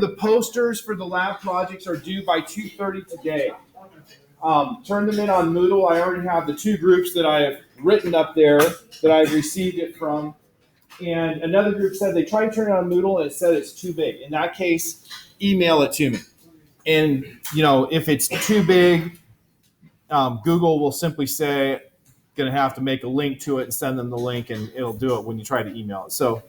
The posters for the lab projects are due by 2:30 today. Turn them in on Moodle. I already have the two groups that I have written up there that I've received it from. And another group said they tried to turn it on Moodle and it said it's too big. In that case, email it to me. And, if it's too big, Google will simply say, going to have to make a link to it and send them the link, and it'll do it when you try to email it. So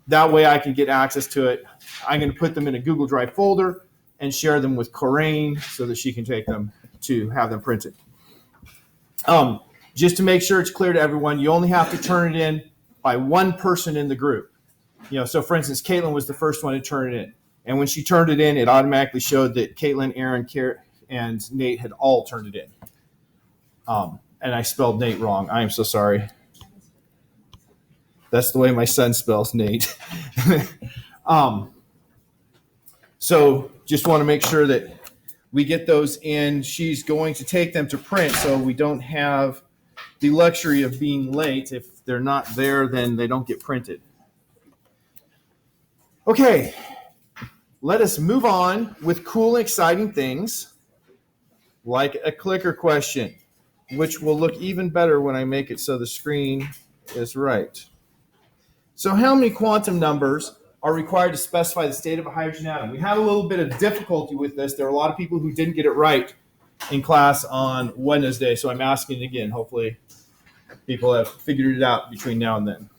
that way I can get access to it. I'm going to put them in a Google Drive folder and share them with Corinne so that she can take them to have them printed. Just to make sure it's clear to everyone, you only have to turn it in by one person in the group. So for instance, Caitlin was the first one to turn it in. And when she turned it in, it automatically showed that Caitlin, Aaron, and Nate had all turned it in. And I spelled Nate wrong. I am so sorry. That's the way my son spells Nate. So just want to make sure that we get those in. She's going to take them to print so we don't have the luxury of being late. If they're not there, then they don't get printed. Okay, let us move on with cool and exciting things like a clicker question, which will look even better when I make it so the screen is right. So how many quantum numbers are required to specify the state of a hydrogen atom? We had a little bit of difficulty with this. There are a lot of people who didn't get it right in class on Wednesday, so I'm asking it again. Hopefully people have figured it out between now and then.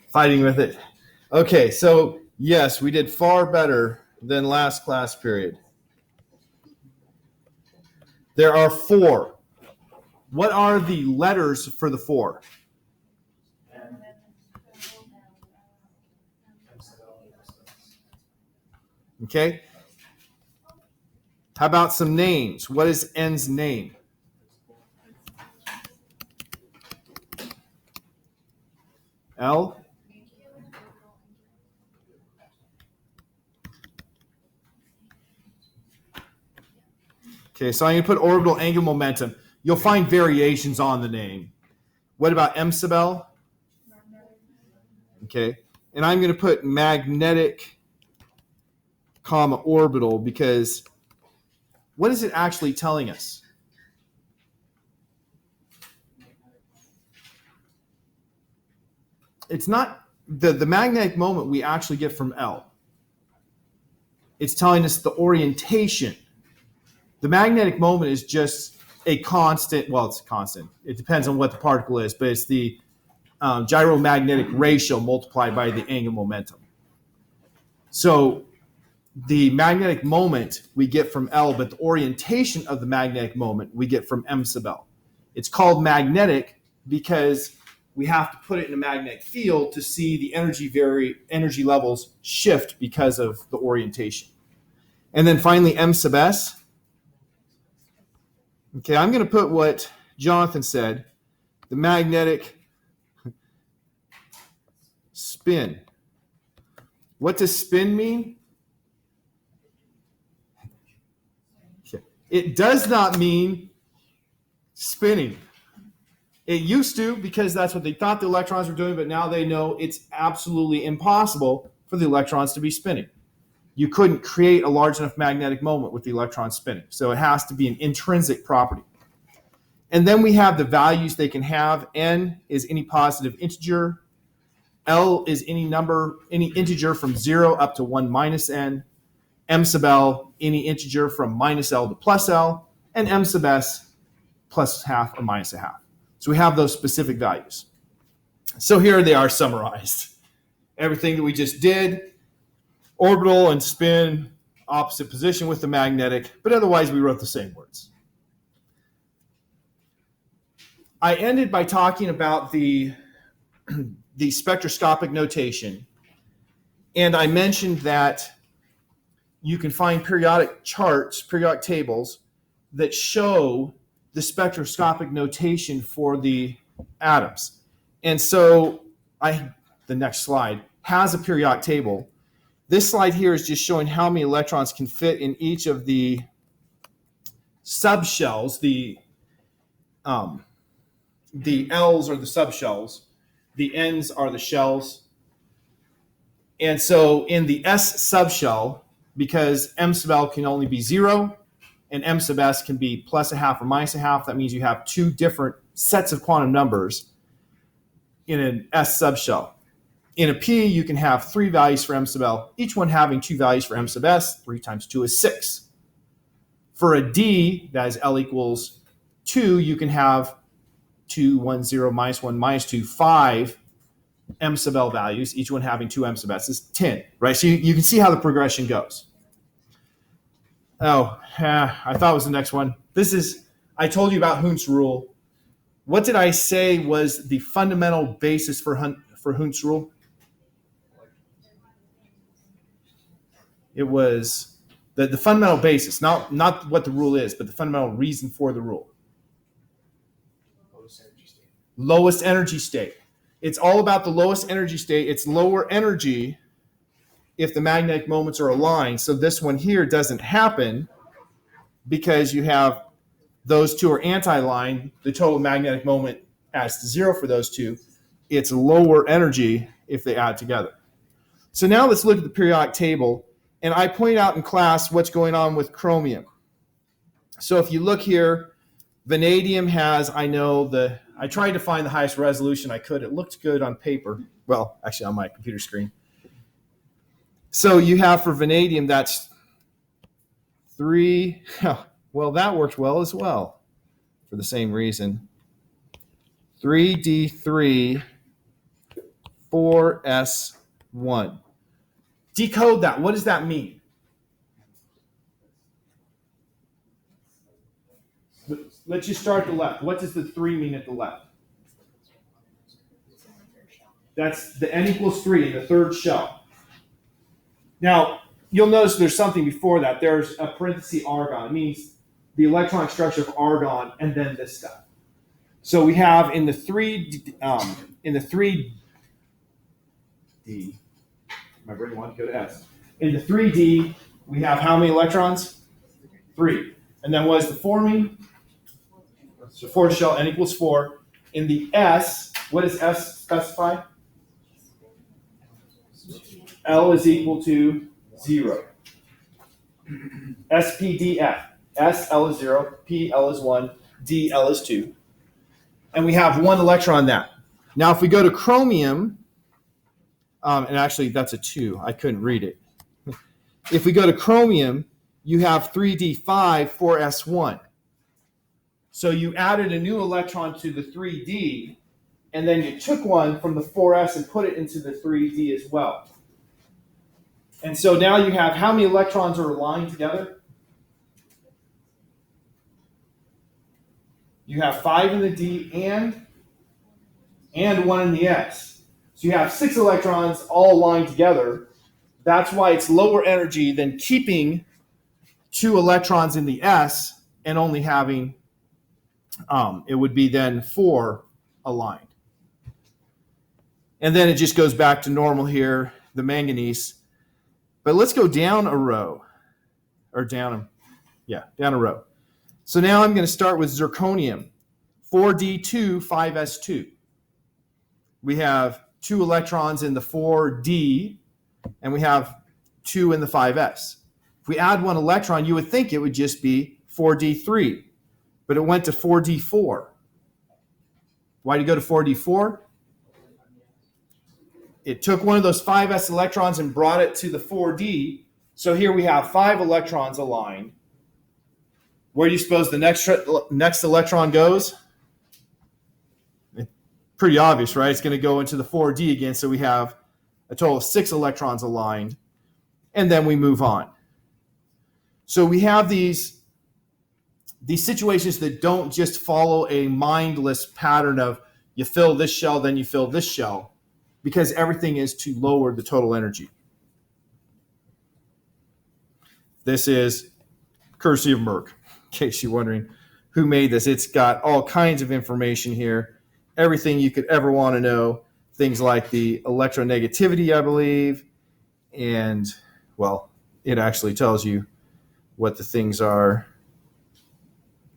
Fighting with it. Okay, so yes, we did far better than last class period. There are 4. What are the letters for the 4? Okay. How about some names? What is N's name? L? Okay, so I'm going to put orbital angular momentum. You'll find variations on the name. What about M sub L? Okay, and I'm going to put magnetic, comma, orbital, because what is it actually telling us? It's not the magnetic moment we actually get from L. It's telling us the orientation. The magnetic moment is just a constant. Well, it's a constant. It depends on what the particle is, but it's the gyromagnetic ratio multiplied by the angular momentum. So the magnetic moment we get from L, but the orientation of the magnetic moment we get from M sub L. It's called magnetic because we have to put it in a magnetic field to see the energy levels shift because of the orientation. And then finally, M sub S. Okay, I'm going to put what Jonathan said, the magnetic spin. What does spin mean? It does not mean spinning. It used to, because that's what they thought the electrons were doing, but now they know it's absolutely impossible for the electrons to be spinning. You couldn't create a large enough magnetic moment with the electron spinning. So it has to be an intrinsic property. And then we have the values they can have. N is any positive integer. L is any integer from 0 up to 1 minus n. M sub L, any integer from minus L to plus L. And M sub S, plus half or minus a half. So we have those specific values. So here they are summarized. Everything that we just did. Orbital and spin, opposite position with the magnetic, but otherwise we wrote the same words. I ended by talking about the the spectroscopic notation. And I mentioned that you can find periodic charts, periodic tables that show the spectroscopic notation for the atoms. And so the next slide has a periodic table. This slide here is just showing how many electrons can fit in each of the subshells. The L's are the subshells. The N's are the shells. And so in the S subshell, because M sub L can only be 0 and M sub S can be plus a half or minus a half, that means you have two different sets of quantum numbers in an S subshell. In a P, you can have 3 values for M sub L, each one having 2 values for M sub S. 3 times 2 is 6. For a D, that is L equals 2, you can have 2, 1, 0, minus 1, minus 2, 5 M sub L values, each one having 2 M sub S is 10, right? So you can see how the progression goes. I thought it was the next one. I told you about Hund's rule. What did I say was the fundamental basis for Hund's rule? It was the fundamental basis, not what the rule is, but the fundamental reason for the rule. Lowest energy state. It's all about the lowest energy state. It's lower energy if the magnetic moments are aligned. So this one here doesn't happen because you have those two are anti-aligned. The total magnetic moment adds to 0 for those two. It's lower energy if they add together. So now let's look at the periodic table. And I point out in class what's going on with chromium. So if you look here, vanadium has, I tried to find the highest resolution I could. It looked good on paper. Well, actually on my computer screen. So you have for vanadium, that's 3. Well, that worked well as well for the same reason. 3D3, 4S1. Decode that. What does that mean? Let's just start at the left. What does the 3 mean at the left? That's the N equals 3 in the third shell. Now, you'll notice there's something before that. There's a parenthesis argon. It means the electronic structure of argon and then this stuff. So we have in the 3D, my brain wanted to go to S. In the 3D, we have how many electrons? 3. And then what does the 4 mean? So fourth shell, N equals 4. In the S, what does S specify? L is equal to 0. SPDF. S, L is 0. P, L is 1. D, L is 2. And we have 1 electron in that. Now, if we go to chromium, and actually that's a 2. I couldn't read it. If we go to chromium, you have 3D5, 4S1. So you added a new electron to the 3D, and then you took one from the 4S and put it into the 3D as well. And so now you have how many electrons are aligned together? You have 5 in the D and 1 in the S. So you have 6 electrons all aligned together. That's why it's lower energy than keeping 2 electrons in the S and only having, it would be then 4 aligned. And then it just goes back to normal here, the manganese. But let's go down a row, or down a row. So now I'm going to start with zirconium, 4D2, 5S2. We have 2 electrons in the 4D, and we have 2 in the 5S. If we add 1 electron, you would think it would just be 4D3, but it went to 4D4. Why did it go to 4D4? It took one of those 5S electrons and brought it to the 4D. So here we have 5 electrons aligned. Where do you suppose the next electron goes? Pretty obvious, right? It's going to go into the 4D again. So we have a total of 6 electrons aligned. And then we move on. So we have these situations that don't just follow a mindless pattern of You fill this shell, then you fill this shell, because everything is to lower the total energy. This is courtesy of Merck, in case you're wondering who made this. It's got all kinds of information here, everything you could ever want to know, things like the electronegativity, I believe, and, well, it actually tells you what the things are.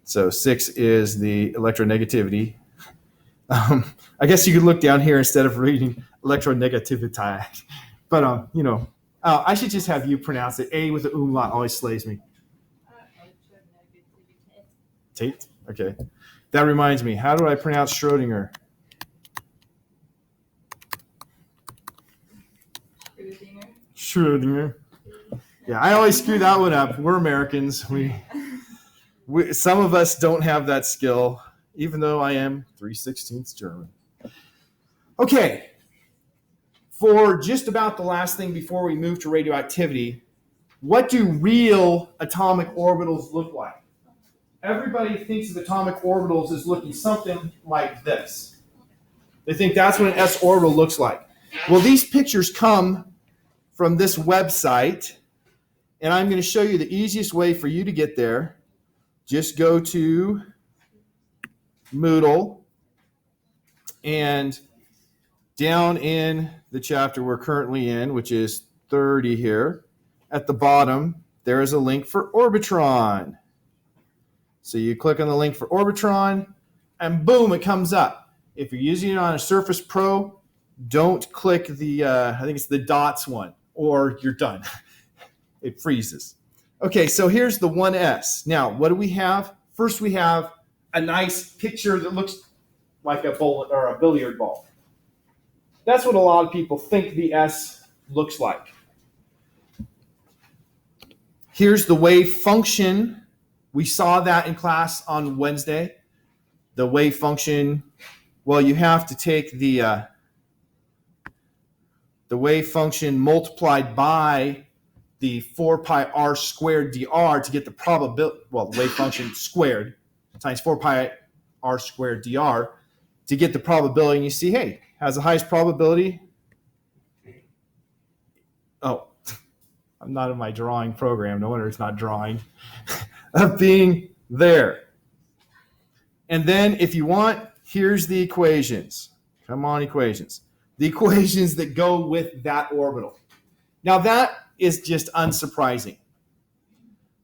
So 6 is the electronegativity. I guess you could look down here instead of reading electronegativity. But, I should just have you pronounce it. A with the umlaut always slays me. Tate? Okay. That reminds me. How do I pronounce Schrodinger? Schrodinger. Yeah, I always screw that one up. We're Americans. We some of us don't have that skill, even though I am 3/16 German. Okay. For just about the last thing before we move to radioactivity, what do real atomic orbitals look like? Everybody thinks of atomic orbitals as looking something like this. They think that's what an s orbital looks like. Well, these pictures come from this website, and I'm going to show you the easiest way for you to get there. Just go to Moodle, and down in the chapter we're currently in, which is 30 here, at the bottom, there is a link for Orbitron. So you click on the link for Orbitron, and boom, it comes up. If you're using it on a Surface Pro, don't click the, I think it's the dots one, or you're done. It freezes. Okay, so here's the 1s. Now, what do we have? First, we have a nice picture that looks like a bullet or a billiard ball. That's what a lot of people think the S looks like. Here's the wave function. We saw that in class on Wednesday. The wave function, well, you have to take the wave function multiplied by the 4 pi r squared dr to get the probability, well, the wave function squared times 4 pi r squared dr to get the probability. And you see, hey, has the highest probability. Oh, I'm not in my drawing program. No wonder it's not drawing. Of being there. And then if you want, here's the equations. Come on, equations. The equations that go with that orbital. Now that is just unsurprising.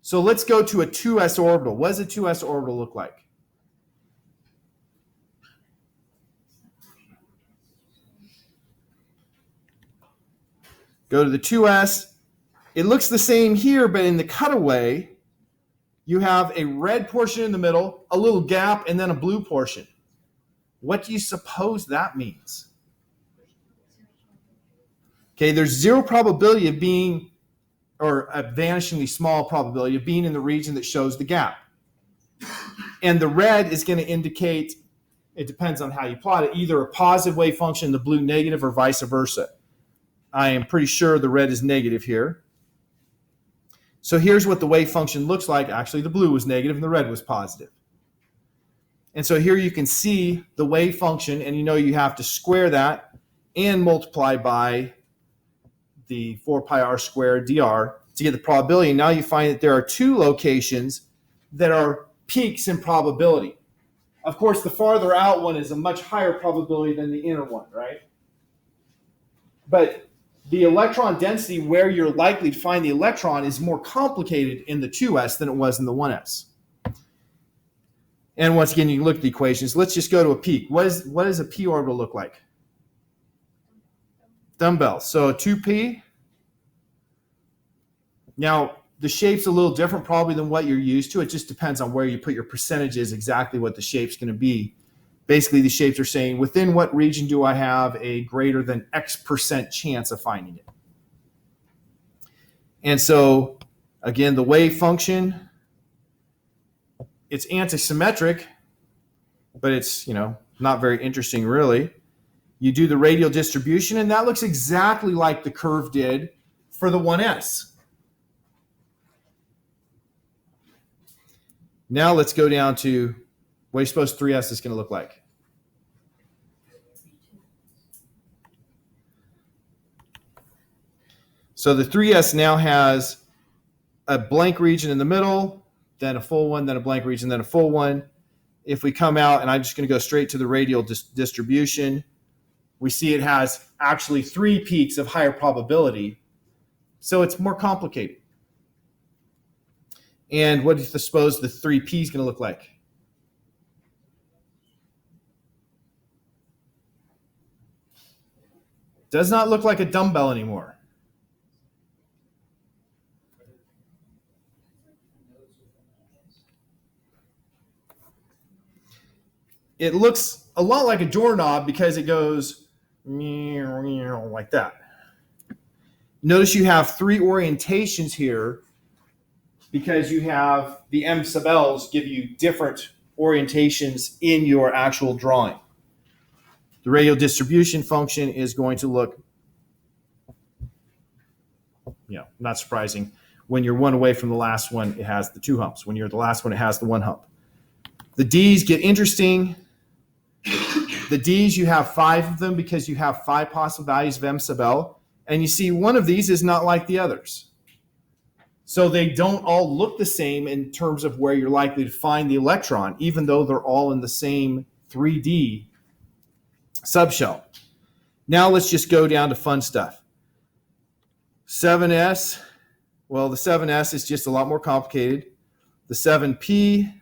So let's go to a 2s orbital. What does a 2s orbital look like? Go to the 2s. It looks the same here, but in the cutaway, you have a red portion in the middle, a little gap, and then a blue portion. What do you suppose that means? Okay, there's zero probability of being, or a vanishingly small probability of being in the region that shows the gap. And the red is going to indicate, it depends on how you plot it, either a positive wave function, the blue negative, or vice versa. I am pretty sure the red is negative here. So here's what the wave function looks like. Actually, the blue was negative and the red was positive. And so here you can see the wave function, and you know you have to square that and multiply by the 4 pi r squared dr to get the probability. Now you find that there are two locations that are peaks in probability. Of course, the farther out one is a much higher probability than the inner one, right? But the electron density where you're likely to find the electron is more complicated in the 2s than it was in the 1s. And once again, you can look at the equations. Let's just go to a peak. What does a p orbital look like? Dumbbell. So a 2p. Now, the shape's a little different probably than what you're used to. It just depends on where you put your percentages, exactly what the shape's going to be. Basically, the shapes are saying, within what region do I have a greater than X% chance of finding it? And so, again, the wave function, it's antisymmetric, but it's, not very interesting, really. You do the radial distribution, and that looks exactly like the curve did for the 1s. Now let's go down to what do you suppose 3s is going to look like? So the 3s now has a blank region in the middle, then a full one, then a blank region, then a full one. If we come out, and I'm just going to go straight to the radial distribution, we see it has actually 3 peaks of higher probability. So it's more complicated. And what do you suppose the 3p is going to look like? Does not look like a dumbbell anymore. It looks a lot like a doorknob because it goes like that. Notice you have 3 orientations here because you have the M sub L's give you different orientations in your actual drawing. The radial distribution function is going to look, not surprising. When you're one away from the last one, it has the 2 humps. When you're the last one, it has the 1 hump. The D's get interesting. The D's, you have 5 of them because you have 5 possible values of M sub L. And you see one of these is not like the others. So they don't all look the same in terms of where you're likely to find the electron, even though they're all in the same 3D subshell. Now let's just go down to fun stuff. 7s, well, the 7s is just a lot more complicated. The 7p,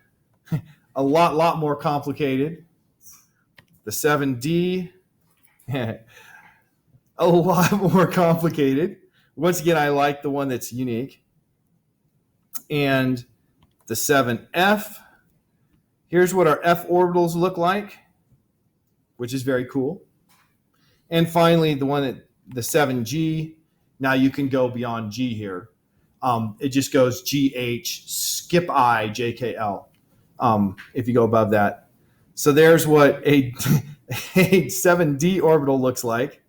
a lot more complicated. The 7d, a lot more complicated. Once again, I like the one that's unique. And the 7f, here's what our f orbitals look like, which is very cool. And finally, the 7g, now you can go beyond g here. It just goes gh, skip I, jkl, if you go above that. So there's what a 7d orbital looks like.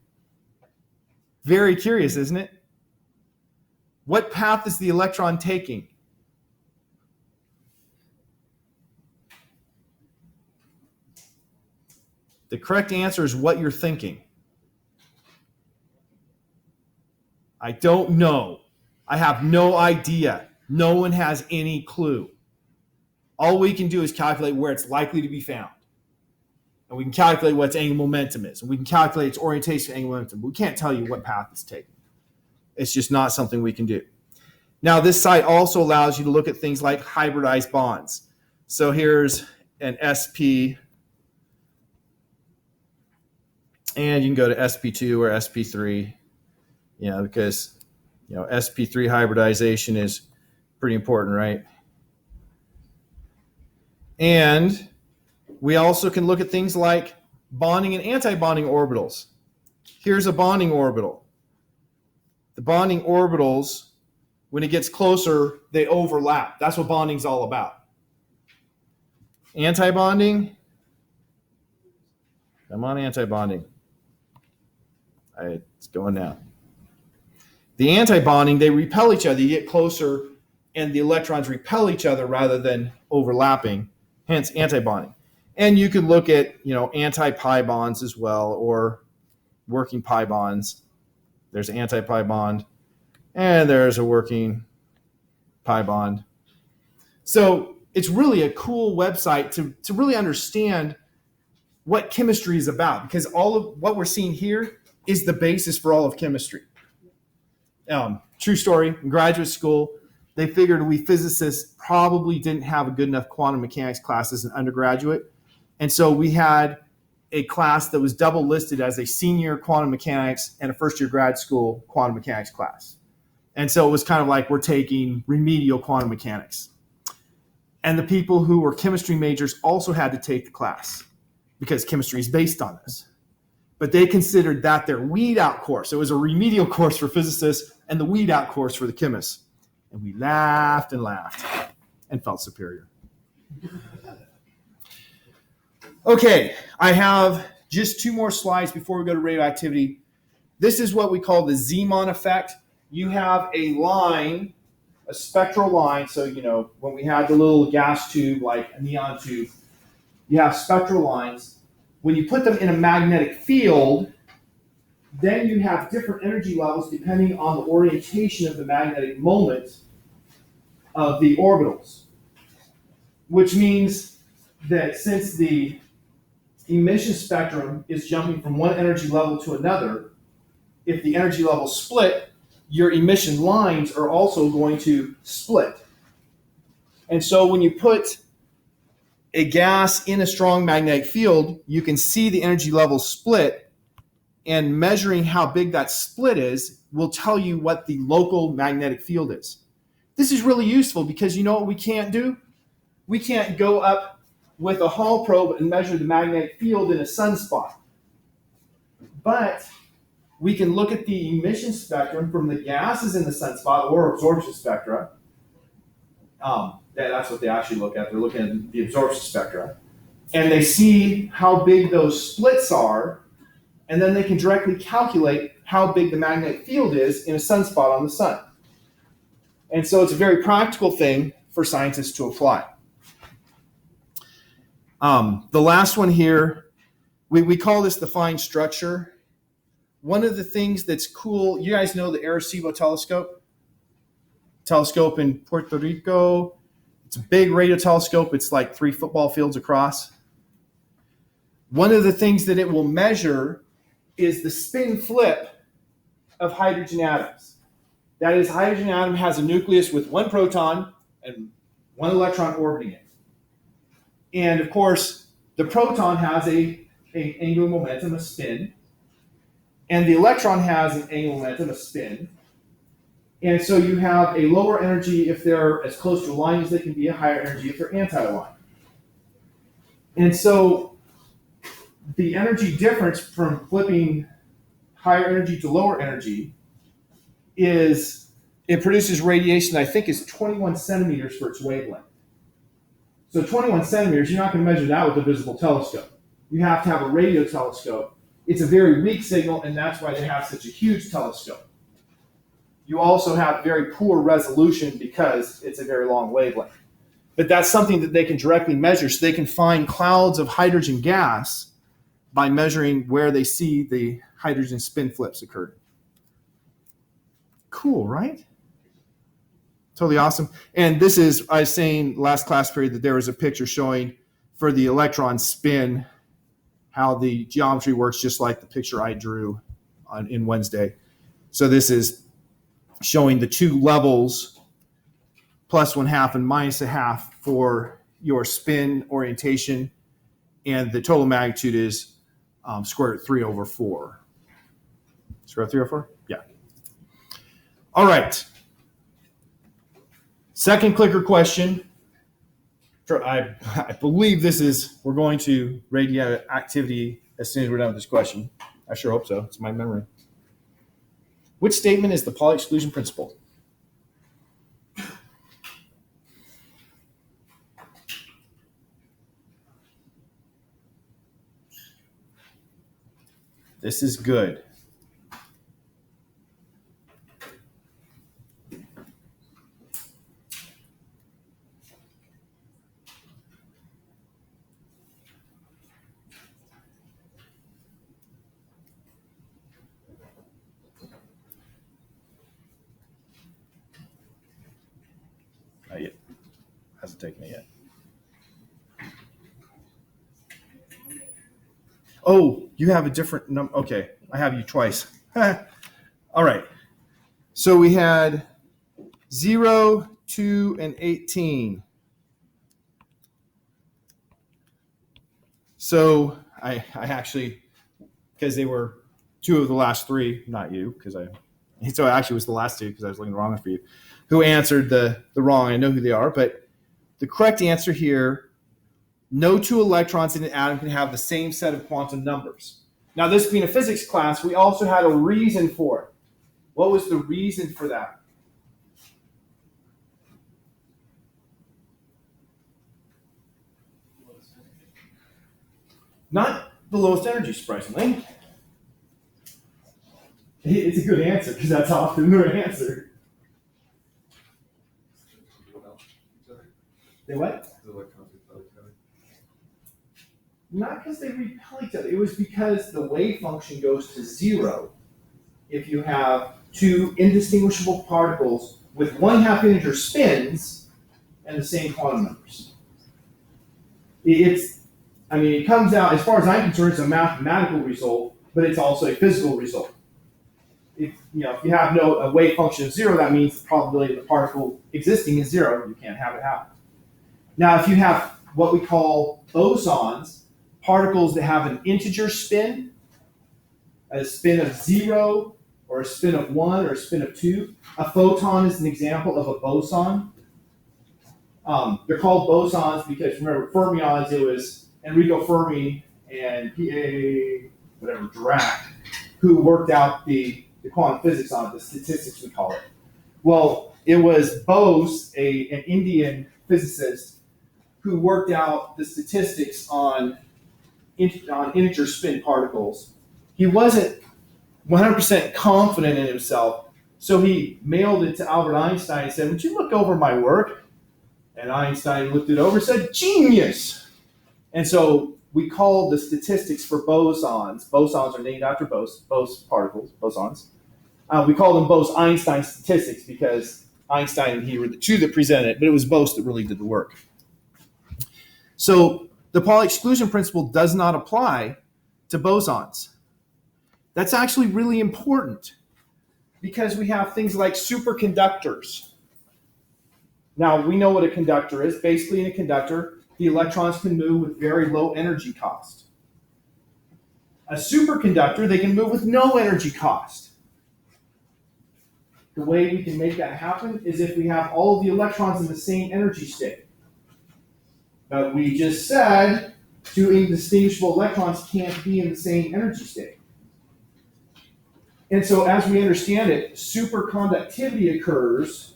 Very curious, isn't it? What path is the electron taking? The correct answer is what you're thinking. I don't know. I have no idea. No one has any clue. All we can do is calculate where it's likely to be found. And we can calculate what its angular momentum is. And we can calculate its orientation angular momentum. But we can't tell you what path it's taking. It's just not something we can do. Now, this site also allows you to look at things like hybridized bonds. So here's an SP. And you can go to SP2 or SP3, because, SP3 hybridization is pretty important, right? And we also can look at things like bonding and anti-bonding orbitals. Here's a bonding orbital. The bonding orbitals, when it gets closer, they overlap. That's what bonding's all about. Anti-bonding. Come on, anti-bonding. It's going now. The anti-bonding, they repel each other. You get closer, and the electrons repel each other rather than overlapping, hence anti-bonding. And you can look at, anti-pi bonds as well, or working pi bonds. There's an anti-pi bond, and there's a working pi bond. So it's really a cool website to really understand what chemistry is about, because all of what we're seeing here is the basis for all of chemistry. True story, in graduate school, they figured we physicists probably didn't have a good enough quantum mechanics class as an undergraduate. And so we had a class that was double listed as a senior quantum mechanics and a first year grad school quantum mechanics class. And so it was kind of like we're taking remedial quantum mechanics. And the people who were chemistry majors also had to take the class because chemistry is based on this. But they considered that their weed out course. It was a remedial course for physicists and the weed out course for the chemists. And we laughed and laughed and felt superior. Okay, I have just 2 more slides before we go to radioactivity. This is what we call the Zeeman effect. You have a line, a spectral line. So, when we had the little gas tube, like a neon tube, you have spectral lines. When you put them in a magnetic field, then you have different energy levels depending on the orientation of the magnetic moment of the orbitals, which means that since the emission spectrum is jumping from one energy level to another, if the energy levels split, your emission lines are also going to split. And so when you put a gas in a strong magnetic field, you can see the energy levels split, and measuring how big that split is will tell you what the local magnetic field is. This is really useful because you know what we can't do? We can't go up with a Hall probe and measure the magnetic field in a sunspot. But we can look at the emission spectrum from the gases in the sunspot or absorption spectra. That's what they actually look at. They're looking at the absorption spectra. And they see how big those splits are, and then they can directly calculate how big the magnetic field is in a sunspot on the sun. And so it's a very practical thing for scientists to apply. The last one here, we call this the fine structure. One of the things that's cool, you guys know the Arecibo telescope in Puerto Rico. It's a big radio telescope. It's like 3 football fields across. One of the things that it will measure is the spin flip of hydrogen atoms. That is, hydrogen atom has a nucleus with 1 proton and 1 electron orbiting it. And of course, the proton has an angular momentum, a spin, and the electron has an angular momentum, a spin. And so you have a lower energy if they're as close to a line as they can be, a higher energy if they're anti-line. And so the energy difference from flipping higher energy to lower energy is, it produces radiation that I think is 21 centimeters for its wavelength. So 21 centimeters, you're not going to measure that with a visible telescope. You have to have a radio telescope. It's a very weak signal, and that's why they have such a huge telescope. You also have very poor resolution because it's a very long wavelength. But that's something that they can directly measure, so they can find clouds of hydrogen gas by measuring where they see the hydrogen spin flips occur. Cool, right? Totally awesome. And this is, I was saying last class period that there was a picture showing for the electron spin how the geometry works, just like the picture I drew in Wednesday. So this is showing the 2 levels, plus 1/2 and minus 1/2 for your spin orientation, and the total magnitude is square root 3/4. Square root 3/4? Yeah. All right. Second clicker question. I believe this is, we're going to radioactivity as soon as we're done with this question. I sure hope so. It's my memory. Which statement is the Pauli exclusion principle? This is good. Not yet. Hasn't taken it yet. Oh, you have a different number. Okay, I have you twice. All right. So we had 0, 2, and 18. So I actually, because they were 2 of the last 3, not you, so it actually was the last 2 because I was looking wrong for you, who answered the wrong. I know who they are, but the correct answer here, no 2 electrons in an atom can have the same set of quantum numbers. Now, this being a physics class, we also had a reason for it. What was the reason for that? Not the lowest energy, surprisingly. It's a good answer because that's often their answer. They what? Not because they repel each other. It was because the wave function goes to 0 if you have two indistinguishable particles with 1/2 integer spins and the same quantum numbers. It comes out, as far as I'm concerned, it's a mathematical result, but it's also a physical result. If you have a wave function of 0, that means the probability of the particle existing is 0. You can't have it happen. Now, if you have what we call bosons, particles that have an integer spin, a spin of 0, or a spin of 1, or a spin of 2. A photon is an example of a boson. They're called bosons because, remember, fermions, it was Enrico Fermi and Dirac, who worked out the quantum physics on it, the statistics we call it. Well, it was Bose, an Indian physicist, who worked out the statistics on integer spin particles. He wasn't 100% confident in himself, so he mailed it to Albert Einstein and said, "Would you look over my work?" And Einstein looked it over and said, "Genius!" And so we call the statistics for bosons. Bosons are named after Bose particles, bosons. We call them Bose-Einstein statistics because Einstein and he were the two that presented it, but it was Bose that really did the work. So the Pauli exclusion principle does not apply to bosons. That's actually really important because we have things like superconductors. Now, we know what a conductor is. Basically, in a conductor, the electrons can move with very low energy cost. A superconductor, they can move with no energy cost. The way we can make that happen is if we have all of the electrons in the same energy state. But we just said two indistinguishable electrons can't be in the same energy state. And so as we understand it, superconductivity occurs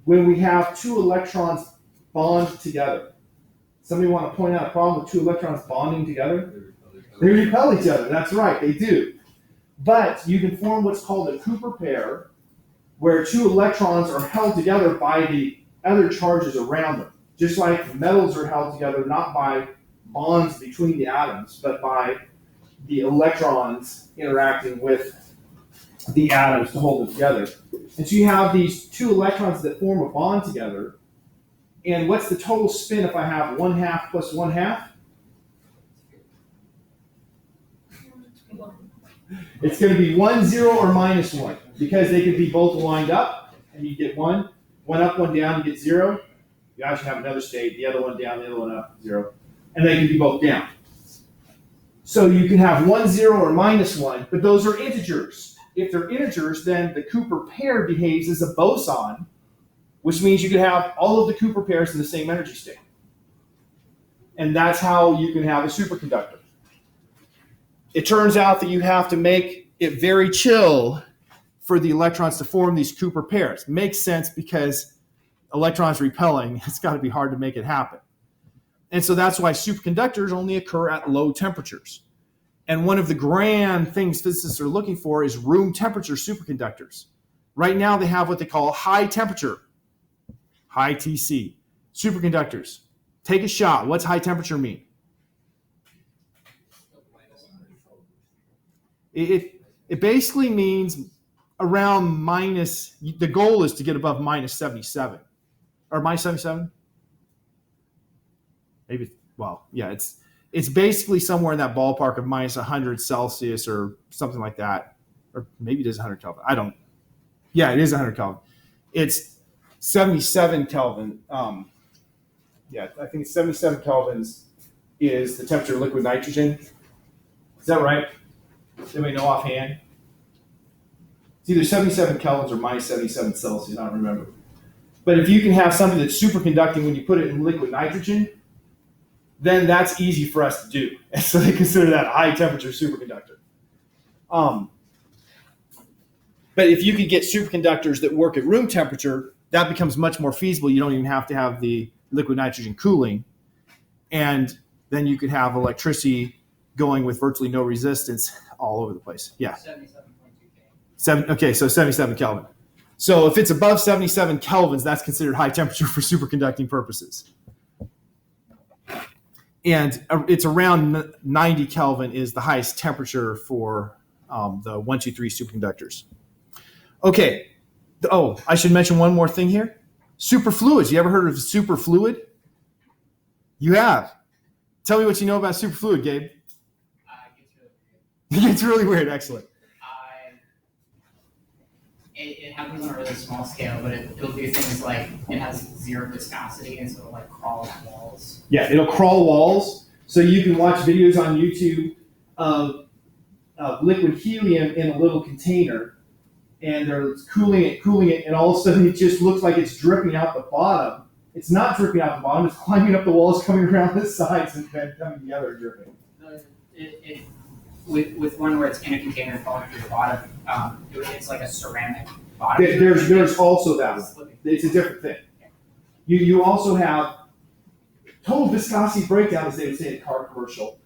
when we have two electrons bond together. Somebody want to point out a problem with two electrons bonding together? They repel each other. That's right, they do. But you can form what's called a Cooper pair, where two electrons are held together by the other charges around them. Just like metals are held together not by bonds between the atoms, but by the electrons interacting with the atoms to hold them together. And so you have these two electrons that form a bond together. And what's the total spin if I have 1/2 plus 1/2? It's going to be 1, 0, or minus 1, because they could be both lined up, and you get 1 up, 1 down, you get 0. You actually have another state, the other one down, the other one up, 0. And they can be both down. So you can have 1, 0, or minus 1, but those are integers. If they're integers, then the Cooper pair behaves as a boson, which means you can have all of the Cooper pairs in the same energy state. And that's how you can have a superconductor. It turns out that you have to make it very chill for the electrons to form these Cooper pairs. Makes sense because electrons repelling, it's got to be hard to make it happen. And so that's why superconductors only occur at low temperatures. And one of the grand things physicists are looking for is room temperature superconductors. Right now they have what they call high temperature, high TC, superconductors. Take a shot. What's high temperature mean? It basically means around minus, the goal is to get above minus 77. Or minus 77? Maybe, well, yeah, it's basically somewhere in that ballpark of minus 100 Celsius or something like that. Or maybe it is 100 Kelvin. Yeah, it is 100 Kelvin. It's 77 Kelvin. Yeah, I think 77 kelvins is the temperature of liquid nitrogen. Is that right? Does anybody know offhand? It's either 77 kelvins or minus 77 Celsius, I don't remember. But if you can have something that's superconducting when you put it in liquid nitrogen, then that's easy for us to do. And so they consider that a high temperature superconductor. But if you could get superconductors that work at room temperature, that becomes much more feasible. You don't even have to have the liquid nitrogen cooling. And then you could have electricity going with virtually no resistance all over the place. Yeah. 77.2 K. Okay, so 77 Kelvin. So if it's above 77 kelvins, that's considered high temperature for superconducting purposes. And it's around 90 Kelvin is the highest temperature for the 1, 2, 3 superconductors. Okay. Oh, I should mention one more thing here. Superfluids. You ever heard of superfluid? You have. Tell me what you know about superfluid, Gabe. It's really weird. Excellent. It happens on a really small scale, but it'll do things like it has zero viscosity, and so it'll like crawl on walls. Yeah, it'll crawl walls. So you can watch videos on YouTube of liquid helium in a little container, and they're cooling it, and all of a sudden it just looks like it's dripping out the bottom. It's not dripping out the bottom, it's climbing up the walls, coming around the sides, and then coming together and dripping. With one where it's in a container falling through the bottom, it's like a ceramic bottom. There's also that one. It's a different thing. You also have total viscosity breakdown, as they would say in a car commercial,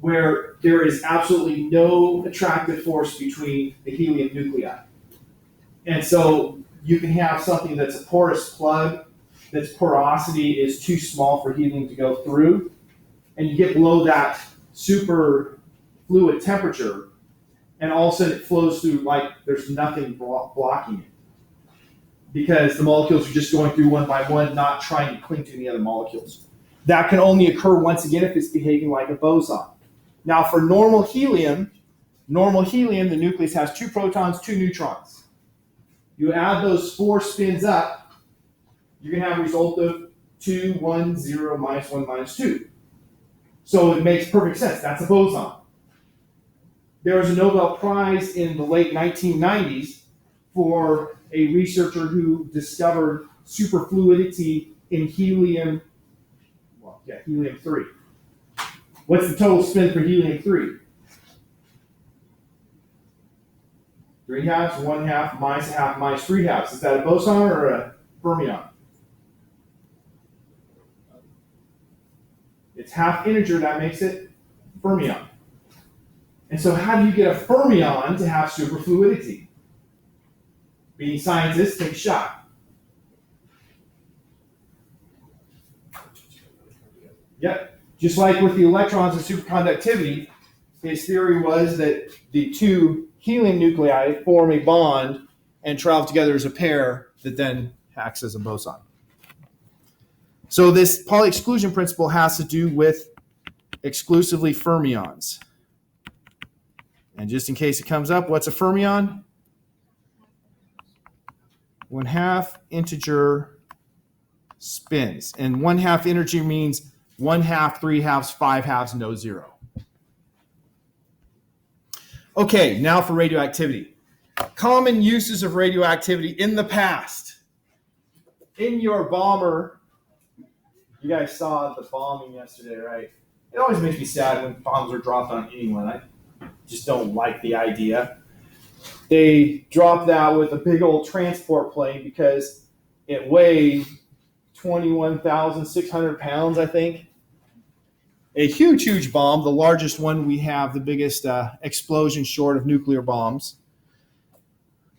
where there is absolutely no attractive force between the helium nuclei. And so you can have something that's a porous plug, that's porosity is too small for helium to go through, and you get below that super fluid temperature, and all of a sudden it flows through like there's nothing blocking it, because the molecules are just going through one by one, not trying to cling to any other molecules. That can only occur once again if it's behaving like a boson. Now for normal helium, the nucleus has 2 protons, 2 neutrons. You add those 4 spins up, you're going to have a result of 2, 1, 0, minus 1, minus 2. So it makes perfect sense. That's a boson. There was a Nobel Prize in the late 1990s for a researcher who discovered superfluidity in helium 3. What's the total spin for helium 3? 3 halves, 1 half, minus a half, minus 3 halves. Is that a boson or a fermion? It's half integer, that makes it fermion. And so how do you get a fermion to have superfluidity? Being scientists, take a shot. Yep. Just like with the electrons and superconductivity, his theory was that the 2 helium nuclei form a bond and travel together as a pair that then acts as a boson. So this Pauli exclusion principle has to do with exclusively fermions. And just in case it comes up, what's a fermion? 1/2 integer spins. And 1/2 integer means 1/2, 3 halves, 5 halves, no 0. Okay, now for radioactivity. Common uses of radioactivity in the past. In your bomber, you guys saw the bombing yesterday, right? It always makes me sad when bombs are dropped on anyone. I just don't like the idea. They dropped that with a big old transport plane because it weighed 21,600 pounds, I think. A huge, huge bomb, the largest one we have, the biggest explosion short of nuclear bombs.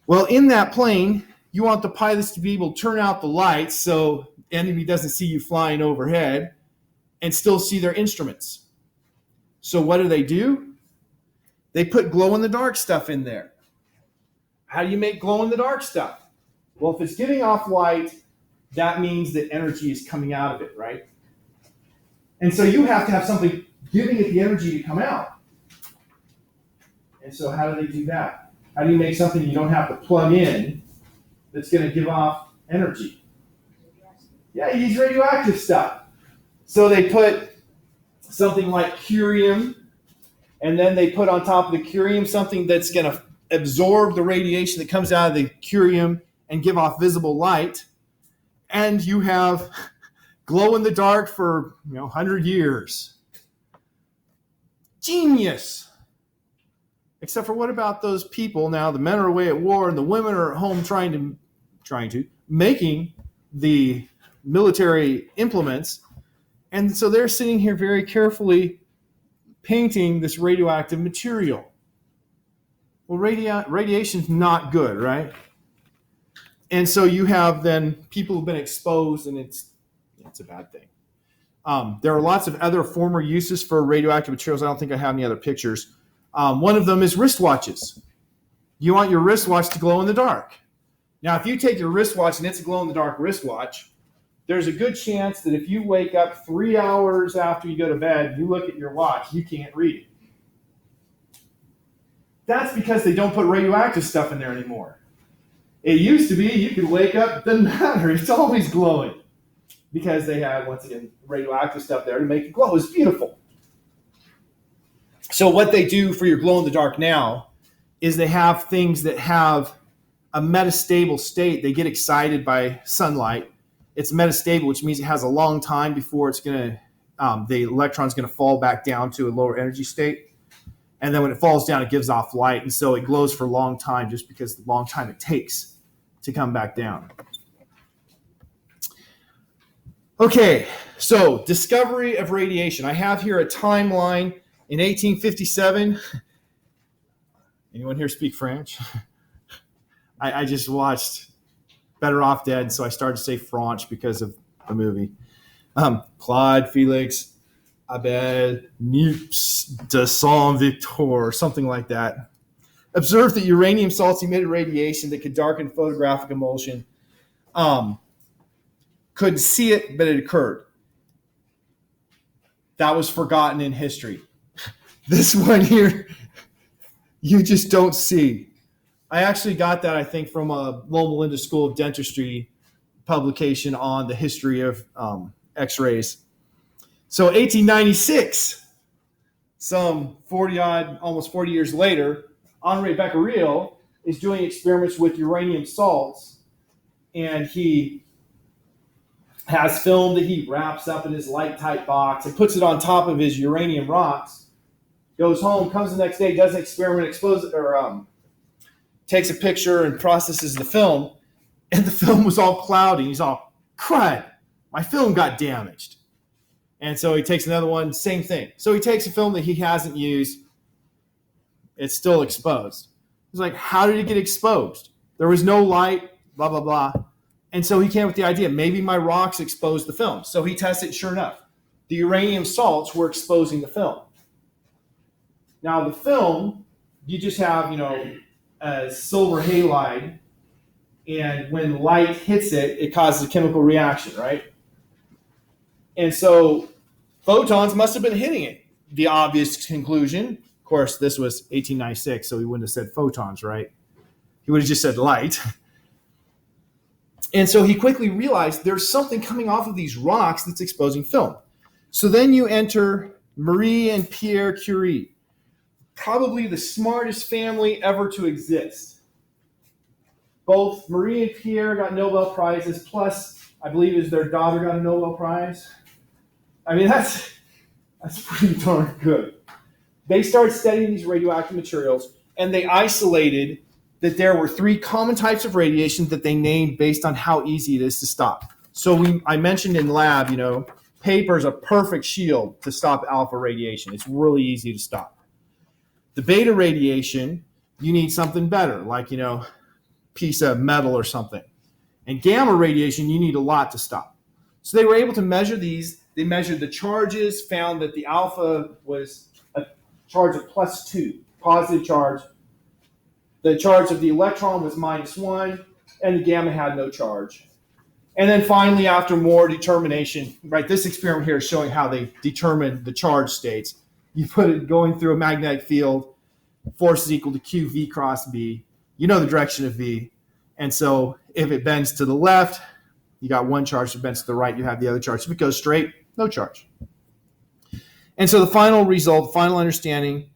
Well, in that plane, you want the pilots to be able to turn out the lights so the enemy doesn't see you flying overhead and still see their instruments. So what do? They put glow-in-the-dark stuff in there. How do you make glow-in-the-dark stuff? Well, if it's giving off light, that means that energy is coming out of it, right? And so you have to have something giving it the energy to come out. And so how do they do that? How do you make something you don't have to plug in that's going to give off energy? Yeah, you use radioactive stuff. So they put something like curium, and then they put on top of the curium something that's going to absorb the radiation that comes out of the curium and give off visible light. And you have glow in the dark for 100 years. Genius. Except for what about those people now? The men are away at war and the women are at home making the military implements. And so they're sitting here very carefully painting this radioactive material. Well, radiation's not good, right? And so you have then people who've been exposed, and it's a bad thing. There are lots of other former uses for radioactive materials. I don't think I have any other pictures. One of them is wristwatches. You want your wristwatch to glow in the dark. Now, if you take your wristwatch and it's a glow-in-the-dark wristwatch, there's a good chance that if you wake up 3 hours after you go to bed, you look at your watch, you can't read it. That's because they don't put radioactive stuff in there anymore. It used to be you could wake up, it doesn't matter, it's always glowing. Because they had, once again, radioactive stuff there to make it glow. It's beautiful. So what they do for your glow-in-the-dark now is they have things that have a metastable state. They get excited by sunlight. It's metastable, which means it has a long time before it's going to, the electron's going to fall back down to a lower energy state. And then when it falls down, it gives off light. And so it glows for a long time just because of the long time it takes to come back down. Okay, so discovery of radiation. I have here a timeline in 1857. Anyone here speak French? I just watched Better Off Dead, so I started to say French because of the movie. Claude Felix Abel Nips de Saint Victor, or something like that, observed that uranium salts emitted radiation that could darken photographic emulsion. Couldn't see it, but it occurred. That was forgotten in history. This one here, you just don't see. I actually got that, I think, from a Loma Linda School of Dentistry publication on the history of X-rays. So 1896, some 40-odd, almost 40 years later, Henri Becquerel is doing experiments with uranium salts, and he has film that he wraps up in his light-tight box and puts it on top of his uranium rocks, goes home, comes the next day, does an experiment, exposes or takes a picture and processes the film, and the film was all cloudy. He's all, crud, my film got damaged. And so he takes another one, same thing. So he takes a film that he hasn't used. It's still exposed. He's like, how did it get exposed? There was no light, blah, blah, blah. And so he came up with the idea, maybe my rocks exposed the film. So he tested it, sure enough. The uranium salts were exposing the film. Now the film, you just have, a silver halide, and when light hits it, it causes a chemical reaction, right? And so photons must have been hitting it. The obvious conclusion, of course, this was 1896, so he wouldn't have said photons, right? He would have just said light. And so he quickly realized there's something coming off of these rocks that's exposing film. So then you enter Marie and Pierre Curie, probably the smartest family ever to exist. Both Marie and Pierre got Nobel Prizes, plus I believe is their daughter got a Nobel Prize. I mean, that's pretty darn good. They started studying these radioactive materials, and they isolated that there were 3 common types of radiation that they named based on how easy it is to stop. So I mentioned in lab, paper is a perfect shield to stop alpha radiation. It's really easy to stop. The beta radiation, you need something better, like, piece of metal or something. And gamma radiation, you need a lot to stop. So they were able to measure these. They measured the charges, found that the alpha was a charge of +2, positive charge. The charge of the electron was -1, and the gamma had no charge. And then finally, after more determination, right, this experiment here is showing how they determined the charge states. You put it going through a magnetic field, force is equal to Q V cross B. You know the direction of V. And so if it bends to the left, you got one charge. If it bends to the right, you have the other charge. If it goes straight, no charge. And so the final result, final understanding,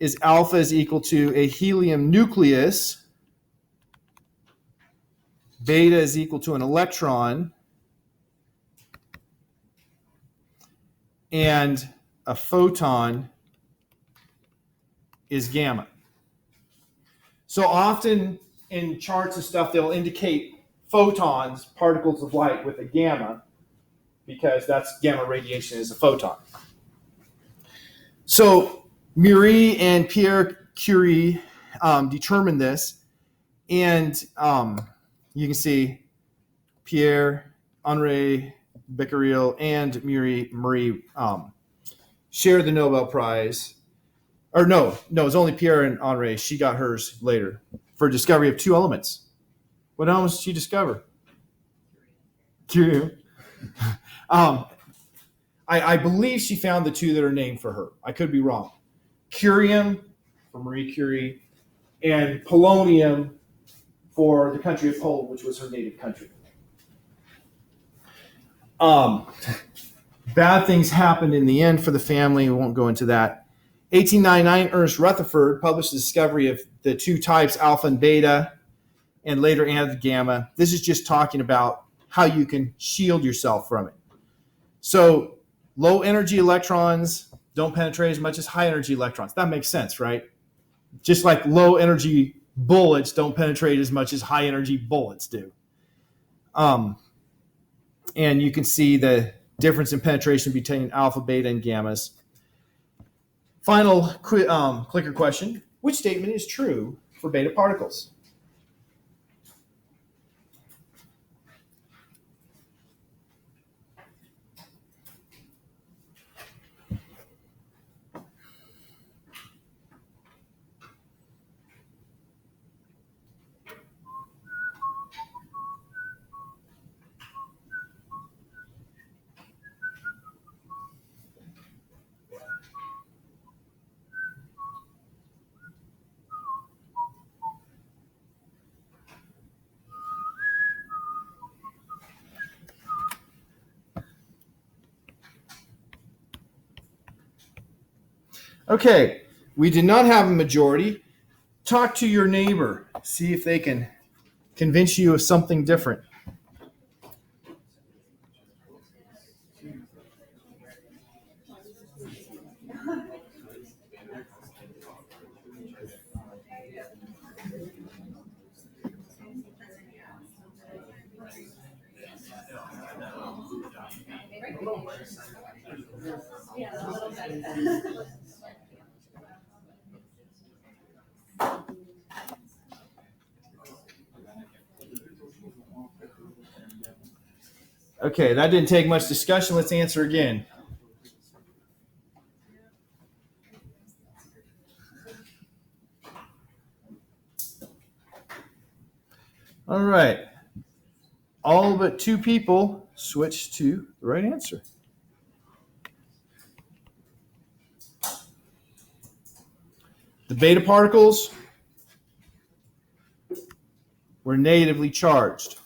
is alpha is equal to a helium nucleus, beta is equal to an electron, and a photon is gamma. So often in charts and stuff, they'll indicate photons, particles of light, with a gamma, because that's gamma radiation is a photon. So Marie and Pierre Curie determined this, and you can see Pierre, Henri Becquerel, and Marie share the Nobel Prize. Or no, it's only Pierre and Henri. She got hers later for discovery of 2 elements. What elements did she discover? Curium. I believe she found the 2 that are named for her. I could be wrong. Curium for Marie Curie, and polonium for the country of Poland, which was her native country. Bad things happened in the end for the family. We won't go into that. 1899, Ernest Rutherford published the discovery of the 2 types, alpha and beta, and later added gamma. This is just talking about how you can shield yourself from it. So low energy electrons don't penetrate as much as high energy electrons. That makes sense, right? Just like low energy bullets don't penetrate as much as high energy bullets do. And you can see the difference in penetration between alpha, beta, and gammas. Final clicker question. Which statement is true for beta particles? Okay, we did not have a majority. Talk to your neighbor. See if they can convince you of something different. Okay, that didn't take much discussion. Let's answer again. All right. All but 2 people switched to the right answer. The beta particles were negatively charged.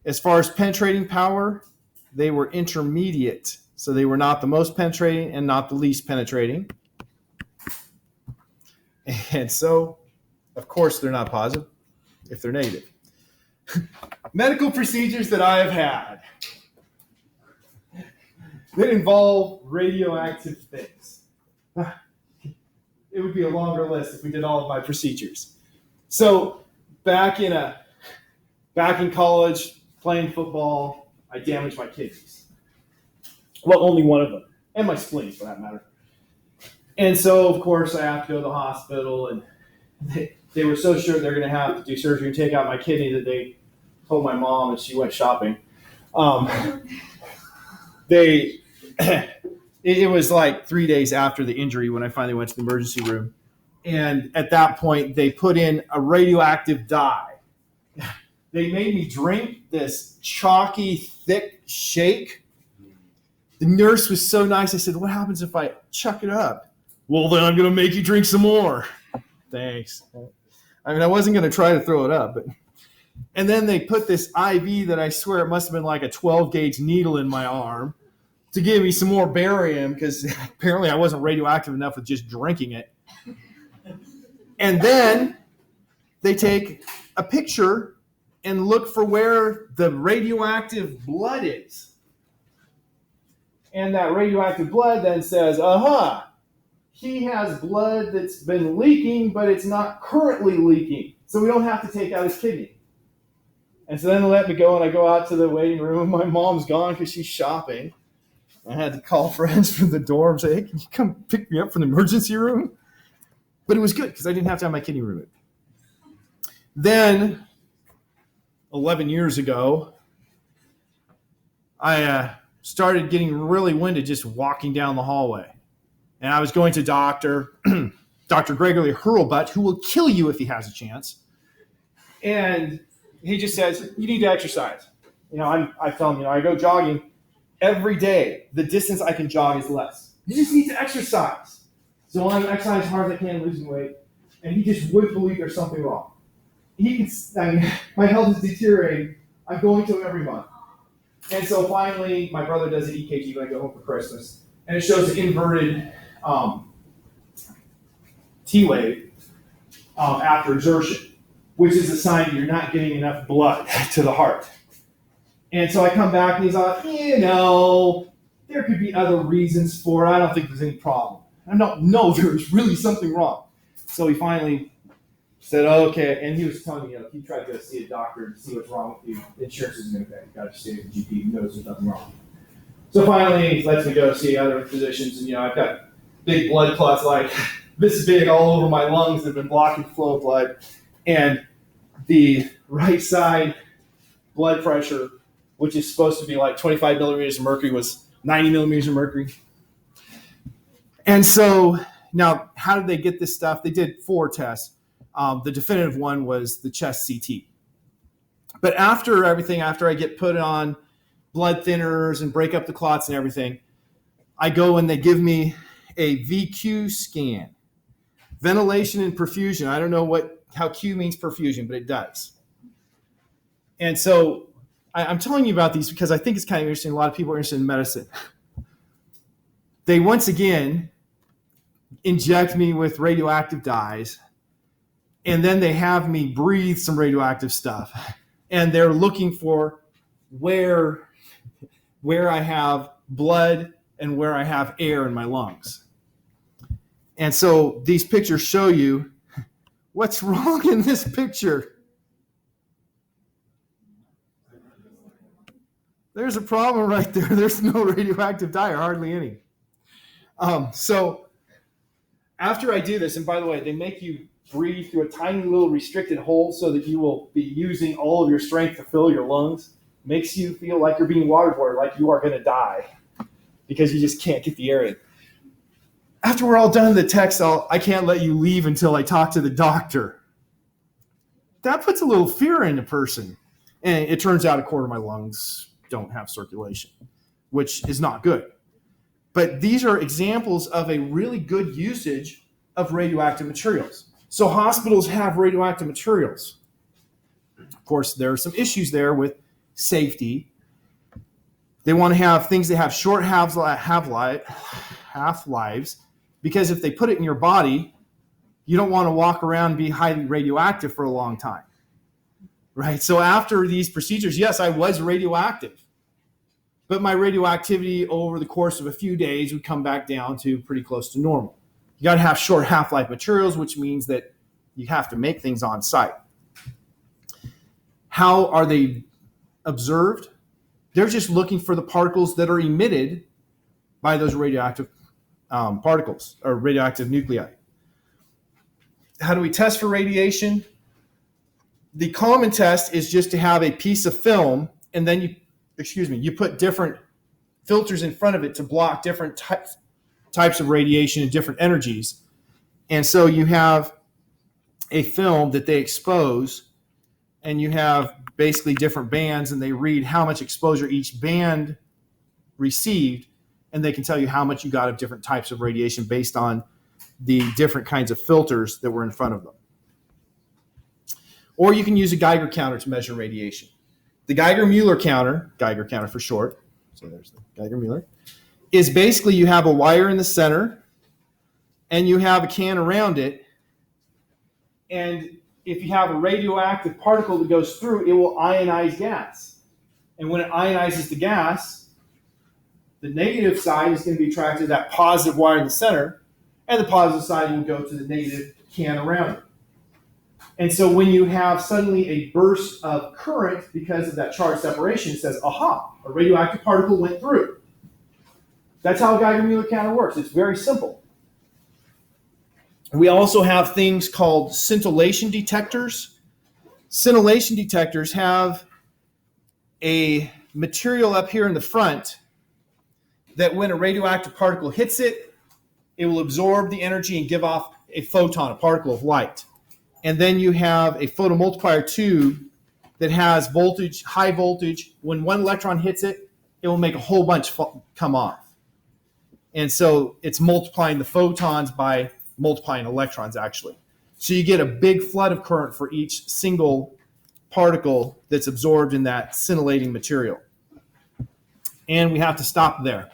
As far as penetrating power, they were intermediate. So they were not the most penetrating and not the least penetrating. And so, of course, they're not positive if they're negative. Medical procedures that I have had that involve radioactive things. It would be a longer list if we did all of my procedures. So back in college, playing football, I damaged my kidneys. Well, only one of them, and my spleen for that matter. And so, of course, I have to go to the hospital, and they were so sure they're going to have to do surgery and take out my kidney that they told my mom, and she went shopping. It was like 3 days after the injury when I finally went to the emergency room. And at that point, they put in a radioactive dye. They made me drink this chalky, thick shake. The nurse was so nice. I said, "What happens if I chuck it up?" "Well, then I'm going to make you drink some more." Thanks. I mean, I wasn't going to try to throw it up. And then they put this IV that I swear it must have been like a 12-gauge needle in my arm to give me some more barium because apparently I wasn't radioactive enough with just drinking it. And then they take a picture and look for where the radioactive blood is. And that radioactive blood then says, he has blood that's been leaking, but it's not currently leaking. So we don't have to take out his kidney. And so then they let me go, and I go out to the waiting room. My mom's gone because she's shopping. I had to call friends from the dorm, say, "Hey, can you come pick me up from the emergency room?" But it was good because I didn't have to have my kidney removed. Then, 11 years ago, I started getting really winded just walking down the hallway. And I was going to Dr. Gregory Hurlbutt, who will kill you if he has a chance. And he just says, you need to exercise. I tell him, I go jogging every day. The distance I can jog is less. You just need to exercise. So I'm exercising as hard as I can, losing weight. And he just wouldn't believe there's something wrong. My health is deteriorating. I'm going to him every month. And so finally, my brother does an EKG when I go home for Christmas. And it shows an inverted T wave after exertion, which is a sign that you're not getting enough blood to the heart. And so I come back and he's like, there could be other reasons for it. I don't think there's any problem. I don't know there's really something wrong. So he finally said, okay. And he was telling me, if you try to go see a doctor to see what's wrong with you, insurance isn't going to pay. You've got to stay with the GP who knows there's nothing wrong. So finally, he lets me go see other physicians. And, I've got big blood clots like this big all over my lungs that have been blocking the flow of blood. And the right side blood pressure, which is supposed to be like 25 millimeters of mercury, was 90 millimeters of mercury. And so now, how did they get this stuff? They did 4 tests. The definitive one was the chest CT. But after I get put on blood thinners and break up the clots and everything, I go and they give me a VQ scan. Ventilation and perfusion. I don't know how Q means perfusion, but it does. And so I'm telling you about these because I think it's kind of interesting. A lot of people are interested in medicine. They once again inject me with radioactive dyes, and then they have me breathe some radioactive stuff. And they're looking for where I have blood and where I have air in my lungs. And so these pictures show you what's wrong in this picture. There's a problem right there. There's no radioactive dye, or hardly any. So after I do this, and by the way, they make you breathe through a tiny little restricted hole so that you will be using all of your strength to fill your lungs. Makes you feel like you're being waterboarded, like you are going to die because you just can't get the air in. After we're all done the text, I can't let you leave until I talk to the doctor. That puts a little fear in a person. And it turns out a quarter of my lungs don't have circulation, which is not good. But these are examples of a really good usage of radioactive materials. So hospitals have radioactive materials. Of course, there are some issues there with safety. They want to have things that have short half-lives, because if they put it in your body, you don't want to walk around and be highly radioactive for a long time. Right? So after these procedures, yes, I was radioactive. But my radioactivity over the course of a few days would come back down to pretty close to normal. You got to have short half-life materials, which means that you have to make things on site. How are they observed? They're just looking for the particles that are emitted by those radioactive particles or radioactive nuclei. How do we test for radiation? The common test is just to have a piece of film, and then you put different filters in front of it to block different types of radiation and different energies. And so you have a film that they expose, and you have basically different bands, and they read how much exposure each band received, and they can tell you how much you got of different types of radiation based on the different kinds of filters that were in front of them. Or you can use a Geiger counter to measure radiation. The Geiger-Müller counter, Geiger counter for short, so there's the Geiger-Müller, is basically you have a wire in the center and you have a can around it, and if you have a radioactive particle that goes through, it will ionize gas. And when it ionizes the gas, the negative side is going to be attracted to that positive wire in the center, and the positive side will go to the negative can around it. And so when you have suddenly a burst of current because of that charge separation, it says, aha, a radioactive particle went through. That's how a Geiger-Müller counter works. It's very simple. We also have things called scintillation detectors. Scintillation detectors have a material up here in the front that when a radioactive particle hits it, it will absorb the energy and give off a photon, a particle of light. And then you have a photomultiplier tube that has voltage, high voltage. When one electron hits it, it will make a whole bunch come off. And so it's multiplying the photons by multiplying electrons, actually. So you get a big flood of current for each single particle that's absorbed in that scintillating material. And we have to stop there.